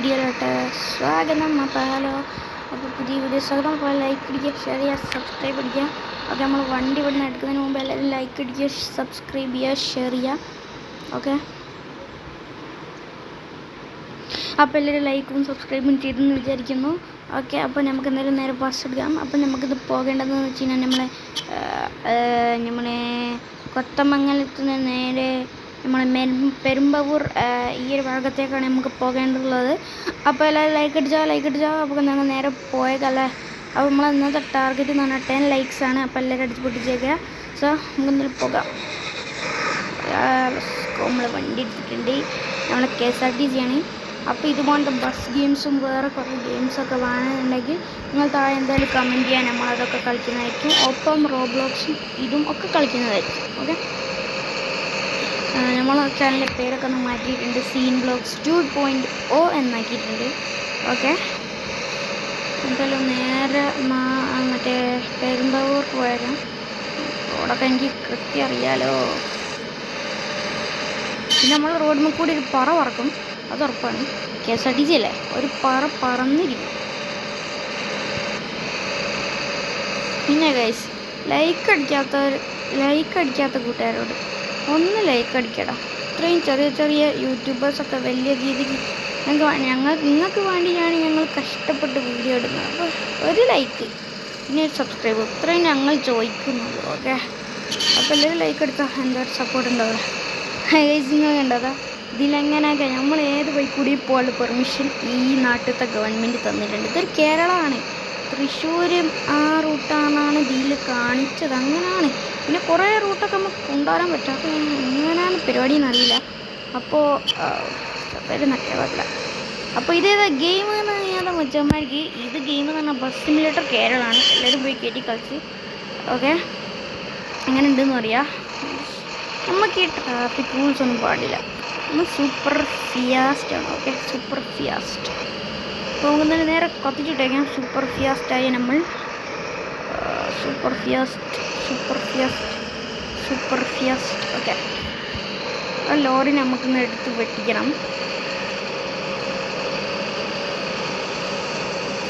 വീഡിയോയിലോട്ട് സ്വാഗതം. അപ്പോൾ ഹലോ, അപ്പോൾ പുതിയ വീഡിയോ സ്വാഗതം. അപ്പോൾ ലൈക്ക് അടിക്കുക, ഷെയർ ചെയ്യുക, സബ്സ്ക്രൈബ് അടിക്കുക. ഓക്കെ, നമ്മൾ വണ്ടി ഇവിടുന്ന് എടുക്കുന്നതിന് മുമ്പ് എല്ലാവരും ലൈക്ക് അടിക്കുക, സബ്സ്ക്രൈബ് ചെയ്യുക, ഷെയർ ചെയ്യുക. ഓക്കെ, അപ്പോൾ എല്ലാവരും ലൈക്കും സബ്സ്ക്രൈബും ചെയ്തെന്ന് വിചാരിക്കുന്നു. ഓക്കെ, അപ്പോൾ നമുക്ക് എന്തായാലും നേരെ ബസ് എടുക്കാം. അപ്പോൾ നമുക്കിത് പോകേണ്ടതെന്ന് വെച്ച് കഴിഞ്ഞാൽ നമ്മളെ കൊത്തമംഗലത്ത് നിന്ന് നേരെ നമ്മളെ പെരുമ്പാവൂർ ഈ ഒരു ഭാഗത്തേക്കാണ് നമുക്ക് പോകേണ്ടതുള്ളത്. അപ്പോൾ എല്ലാവരും ലൈക്ക് അടിച്ചാൽ അപ്പോൾ ഞങ്ങൾ നേരെ പോയേക്കല്ലേ. അപ്പോൾ നമ്മൾ ഇന്നത്തെ ടാർഗറ്റ് എന്ന് പറഞ്ഞാൽ 10 likes ആണ്. അപ്പോൾ എല്ലാവരും അടിച്ച് പൊട്ടിച്ചേക്കുക. സോ നമുക്കെന്തായാലും പോകാം. നമ്മൾ വണ്ടി എടുത്തിട്ടുണ്ട്. നമ്മൾ KSRTC ആണ്. അപ്പോൾ ഇതുപോലത്തെ ബസ് ഗെയിംസും വേറെ കുറേ ഗെയിംസൊക്കെ വേണമെന്നുണ്ടെങ്കിൽ നിങ്ങൾ താഴെ എന്തായാലും കമൻറ്റ് ചെയ്യാൻ, നമ്മളതൊക്കെ കളിക്കുന്നതായിരിക്കും. ഒപ്പം റോബ്ലോക്സും ഇതും ഒക്കെ കളിക്കുന്നതായിരിക്കും. ഓക്കെ, നമ്മളെ ചാനലിൻ്റെ പേരൊക്കെ ഒന്ന് മാറ്റിയിട്ടുണ്ട്. Scene blogs 2.0 എന്നാക്കിയിട്ടുണ്ട്. ഓക്കെ, എന്തായാലും നേരെ മറ്റേ പെരുമ്പാവൂർ പോയേക്കാം. റോഡൊക്കെ എനിക്ക് കൃത്യം അറിയാലോ. പിന്നെ നമ്മൾ റോഡിൽ കൂടി ഒരു പറ പറക്കും, അത് ഉറപ്പാണ്. KSRTC അല്ലേ, ഒരു പറ പറന്നിരിക്കും. പിന്നെ ഗൈസ്, ലൈക്ക് അടിക്കാത്ത കൂട്ടുകാരോട് ഒന്ന് ലൈക്ക് അടിക്കടാ. ഇത്രയും ചെറിയ യൂട്യൂബേഴ്സൊക്കെ വലിയ രീതിക്ക് നിങ്ങൾക്ക് വേണ്ടിയാണ് ഞങ്ങൾ കഷ്ടപ്പെട്ട് വീഡിയോ ഇടുന്നത്. അപ്പോൾ ഒരു ലൈക്ക് പിന്നെ ഒരു സബ്സ്ക്രൈബ്, ഇത്രയും ഞങ്ങൾ ചോദിക്കുന്നുള്ളൂ. ഓക്കെ, അപ്പോൾ എല്ലാവരും ലൈക്ക് എടുത്താൽ എന്താ ഒരു സപ്പോർട്ട് ഉണ്ടാവില്ല. ഗൈസ്, നിങ്ങൾ കണ്ടതാ ഇതിലെങ്ങനെയൊക്കെ നമ്മൾ ഏത് വഴി കൂടി പോകാനുള്ള പെർമിഷൻ ഈ നാട്ടിലത്തെ ഗവൺമെൻറ് തന്നിട്ടുണ്ട്. ഇതൊരു കേരളമാണ്, തൃശ്ശൂർ ആ റൂട്ടാണെന്നാണ് ഇതിൽ കാണിച്ചത്. അങ്ങനെയാണ്. പിന്നെ കുറേ റൂട്ടൊക്കെ നമുക്ക് കൊണ്ടുവരാൻ പറ്റും. അപ്പോൾ എങ്ങനെയാണ് പരിപാടി എന്നറിയില്ല. അപ്പോൾ നട്ടേവല്ല. അപ്പോൾ ഇതേതാ ഗെയിം എന്ന് പറഞ്ഞാൽ മച്ചന്മാർക്ക് ഇത് ഗെയിം എന്ന് പറഞ്ഞാൽ ബസ് സിമുലേറ്റർ കേരളമാണ്. എല്ലാവരും പോയി കയറ്റി കളിച്ച്. ഓക്കെ, എങ്ങനെ ഉണ്ടെന്ന് പറയാം. നമുക്ക് ഈ ട്രാഫിക് റൂൾസ് ഒന്നും പാടില്ല. നമ്മൾ സൂപ്പർ ഫിയാസ്റ്റ് ആണ്. ഓക്കെ, സൂപ്പർ ഫിയാസ്റ്റ് പോകുന്നതിന് നേരെ കത്തിച്ചിട്ടേക്കാം. സൂപ്പർ ഫിയാസ്റ്റായ നമ്മൾ സൂപ്പർ ഫിയാസ്റ്റ്. ഓക്കെ, ആ ലോറി നമുക്കൊന്ന് എടുത്ത് വെട്ടിക്കണം.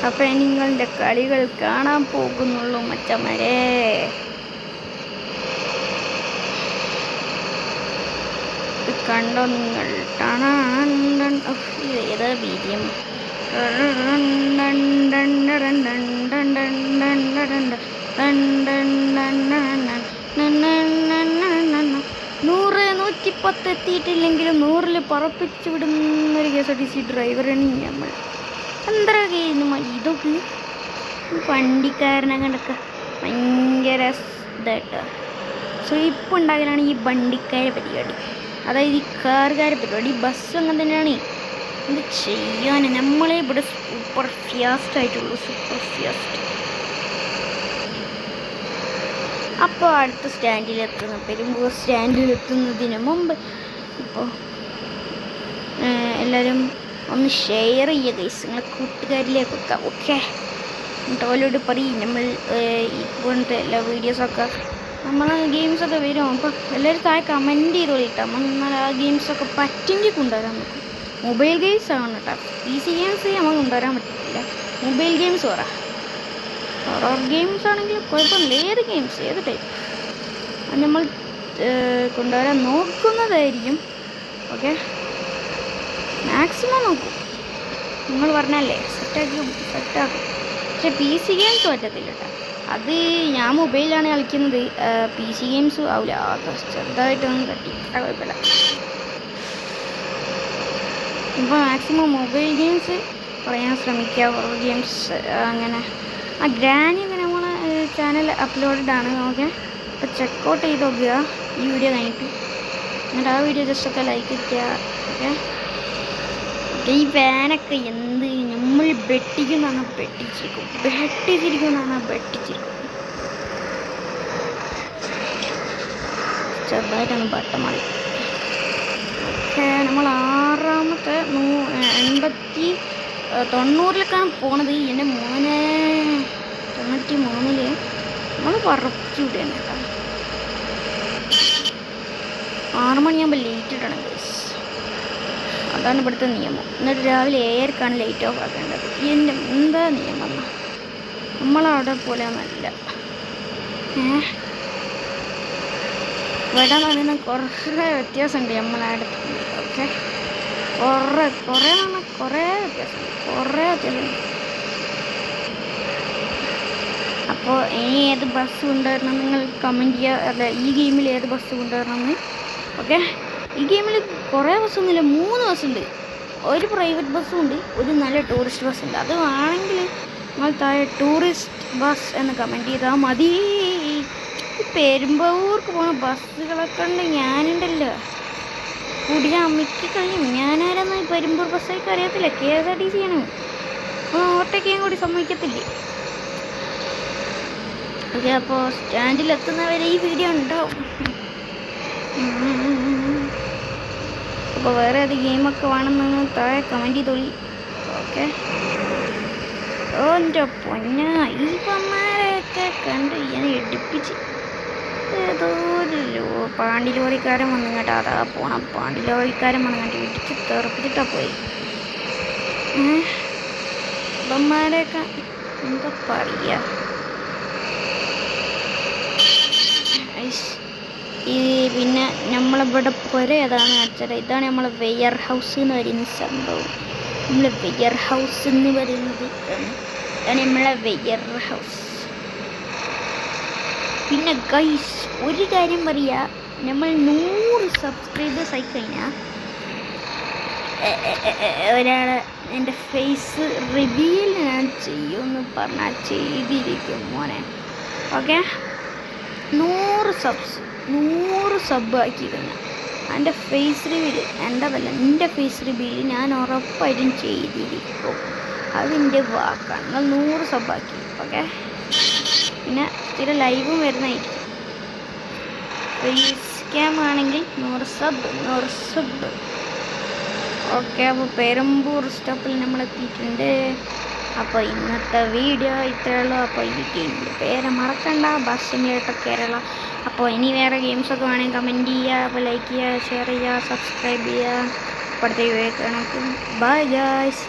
അപ്പോൾ നിങ്ങളുടെ കളികൾ കാണാൻ പോകുന്നുള്ളൂ മച്ചന്മാരെ. കണ്ടോ നിങ്ങൾ? ഏതാ ബീജിയം? 100-110 എത്തിയിട്ടില്ലെങ്കിലും 100-ൽ പറപ്പിച്ച് വിടുന്നൊരു KSRTC ഡ്രൈവറാണ് നമ്മൾ. എന്താ ഇതൊക്കെ വണ്ടിക്കാരനെ കണ്ടൊക്കെ ഭയങ്കര ഇതായിട്ട് സ്ലീപ്പ് ഉണ്ടാകലാണ് ഈ വണ്ടിക്കാരെ പരിപാടി. അതായത് ഈ കാറുകാരെ പരിപാടി. ബസ് അങ്ങനെ തന്നെയാണ്. എന്ത് ചെയ്യാൻ, നമ്മളെ ഇവിടെ സൂപ്പർ ഫാസ്റ്റ് ആയിട്ടുള്ളൂ. Super fast. അപ്പോൾ അടുത്ത പെരുമ്പാവൂർ സ്റ്റാൻഡിലെത്തുന്നതിന് മുമ്പ് ഇപ്പോൾ എല്ലാവരും ഒന്ന് ഷെയർ ചെയ്യുക ഗൈസ്, നിങ്ങളെ കൂട്ടുകാരിലേക്ക് വെക്കാം. ഓക്കെ, എന്നിട്ട് ഓലോട് പറയും നമ്മൾ ഇപ്പോഴത്തെ എല്ലാ വീഡിയോസൊക്കെ നമ്മൾ ഗെയിംസൊക്കെ വരും. അപ്പോൾ എല്ലാവരും താഴെ കമൻറ്റ് ചെയ്ത് വിളിക്കാം. എന്നാൽ ആ ഗെയിംസൊക്കെ പറ്റുമെങ്കിൽ കൊണ്ടുവരാൻ നോക്കും. മൊബൈൽ ഗെയിംസ് ആണ് കേട്ടോ. PC ഗെയിംസ് നമുക്ക് കൊണ്ടുവരാൻ പറ്റത്തില്ല. മൊബൈൽ ഗെയിംസ് പറ. ഹൊറർ ഗെയിംസ് ആണെങ്കിൽ കുഴപ്പമില്ല. ഏത് ഗെയിംസ്, ഏത് ടൈപ്പ് അത് നമ്മൾ കൊണ്ടുവരാൻ നോക്കുന്നതായിരിക്കും. ഓക്കെ, മാക്സിമം നോക്കും. നിങ്ങൾ പറഞ്ഞല്ലേ സെറ്റാക്കും. പക്ഷേ PC ഗെയിംസ് പറ്റത്തില്ല കേട്ടോ. അത് ഞാൻ മൊബൈലാണ് കളിക്കുന്നത്. PC ഗെയിംസ് ആവില്ല. ചെറുതായിട്ടൊന്നും തട്ടി കുഴപ്പമില്ല. ഇപ്പോൾ മാക്സിമം മൊബൈൽ ഗെയിംസ് പറയാൻ ശ്രമിക്കുക. ഹൊറർ ഗെയിംസ് അങ്ങനെ ആ ഗ്രാനി അങ്ങനെ നമ്മളെ ചാനൽ അപ്ലോഡഡ് ആണ്. ഓക്കെ, അപ്പോൾ ചെക്കൗട്ട് ചെയ്ത് നോക്കുക ഈ വീഡിയോ കഴിഞ്ഞിട്ട്. എന്നിട്ട് ആ വീഡിയോ ജസ്റ്റൊക്കെ ലൈക്ക് ചെയ്യുക. ഓക്കെ, ഈ ഫാനൊക്കെ എന്ത് നമ്മൾ വെട്ടിക്കുന്നതാണ് വെട്ടിച്ചിരിക്കും. ചെറുതായിട്ടൊന്ന് ബട്ടൺ മാറി. ഓക്കെ, നമ്മൾ 6-ാമത്തെ 90-ലേക്കാണ് പോണത്. എൻ്റെ മോനെ 93-ൽ നമ്മൾ പറപ്പിച്ചു വിടുകയാണ് കേട്ടോ. 6 മണിയാകുമ്പോൾ ലേറ്റ് ഇടണം ഗൈസ്. അതാണ് ഇവിടുത്തെ നിയമം. എന്നിട്ട് രാവിലെ 7:00 ലൈറ്റ് ഓഫ് ആക്കേണ്ടത്. എന്താ നിയമം? നമ്മളവിടെ പോലെ ഒന്നല്ല. ഇവിടെ നിന്ന് കുറേ വ്യത്യാസമുണ്ട് നമ്മളെ അടുത്ത്. ഓക്കെ, കുറേ വ്യത്യാസമുണ്ട്. അപ്പോൾ ഇനി ഏത് ബസ് കൊണ്ടുവരണം നിങ്ങൾ കമൻറ്റ് ചെയ്യുക. അല്ല, ഈ ഗെയിമിൽ ഏത് ബസ് കൊണ്ടുവരണമെന്ന്. ഓക്കെ, ഈ ഗെയിമിൽ കുറേ ബസ്സൊന്നുമില്ല, 3 ബസ്സുണ്ട്. ഒരു പ്രൈവറ്റ് ബസ്സും ഉണ്ട്, ഒരു നല്ല ടൂറിസ്റ്റ് ബസ്സുണ്ട്. അത് വേണമെങ്കിൽ നിങ്ങൾ താഴെ ടൂറിസ്റ്റ് ബസ് എന്ന് കമൻറ്റ് ചെയ്താൽ മതി. പെരുമ്പാവൂർക്ക് പോകുന്ന ബസ്സുകളൊക്കെ ഉണ്ട്. ഞാനുണ്ടല്ലോ കൂടിയ അമ്മയ്ക്ക് കഴിയും. ഞാനാരെന്ന് പെരുമ്പൂർ ബസ്സൊക്കെ അറിയത്തില്ല. KSRTC ആണ്. ഓവർടേക്കാൻ കൂടി സമ്മതിക്കത്തില്ലേ. ഓക്കെ, അപ്പോൾ സ്റ്റാൻഡിലെത്തുന്നവരെ ഈ വീഡിയോ ഉണ്ടാവും. അപ്പോൾ വേറെ ഏത് ഗെയിമൊക്കെ വേണമെന്ന് താഴെ കമൻറ്റ് ചെയ്തോളി. ഓക്കെ, എൻ്റെ പൊന്ന ഈ പന്മാരെയൊക്കെ കണ്ട് ഞാൻ എടുപ്പിച്ച്. ഏതോ ഒരു പാണ്ടി ലോറിക്കാരൻ വന്നു കേട്ടോ. അതാ പോണം. പാണ്ടി ലോറിക്കാരൻ വന്നു കണ്ട് ഇടിച്ച് തെറപ്പിച്ചിട്ടാ പോയി. പന്മാരെയൊക്കെ എന്താ പറയുക. പിന്നെ നമ്മളിവിടെ പുര ഏതാണ് വെച്ചാൽ ഇതാണ് നമ്മളെ വെയർ ഹൗസ് എന്ന് പറയുന്ന സംഭവം. നമ്മളെ വെയർ ഹൗസ് എന്ന് പറയുന്നത് ഇതാണ് നമ്മളെ വെയർ ഹൗസ്. പിന്നെ ഗൈസ് ഒരു കാര്യം പറയുക, നമ്മൾ 100 സബ്സ്ക്രൈബേഴ്സ് ആയി കഴിഞ്ഞാൽ ഒരാൾ എൻ്റെ ഫേസ് റിവീൽ ഞാൻ ചെയ്യുമെന്ന് പറഞ്ഞാൽ ചെയ്തിരിക്കും മോനെ. ഓക്കെ, 100 സബ് ആക്കിയിരുന്നു. എൻ്റെ ഫേസ് റിവീൽ എൻ്റെതല്ല, നിൻ്റെ ഫേസ് റിവീൽ ഞാൻ ഉറപ്പായിട്ടും ചെയ്തിരിക്കും. അതിൻ്റെ വാക്കാണ്. നിങ്ങൾ 100 സബ്ബാക്കി. ഓക്കെ, പിന്നെ സ്ഥിരം ലൈവും വരുന്നതായിരിക്കും. ഫേസ് ക്യാം ആണെങ്കിൽ 100 സബ്. ഓക്കെ, അപ്പോൾ പെരുമ്പൂർ സ്റ്റോപ്പിൽ നമ്മളെത്തിയിട്ടുണ്ട്. അപ്പോൾ ഇന്നത്തെ വീഡിയോ ഇത്രയേ ഉള്ളൂ. അപ്പോൾ ഈ ഗെയിമിൻ്റെ പേര് മറക്കണ്ട, ബസ് സിമുലേറ്റർ കേരള. അപ്പോൾ ഇനി വേറെ ഗെയിംസൊക്കെ വേണമെങ്കിൽ കമൻറ്റ് ചെയ്യുക. അപ്പോൾ ലൈക്ക് ചെയ്യുക, ഷെയർ ചെയ്യുക, സബ്സ്ക്രൈബ് ചെയ്യുക. ഇപ്പോഴത്തെ വീഡിയോ കാണാം. Bye guys.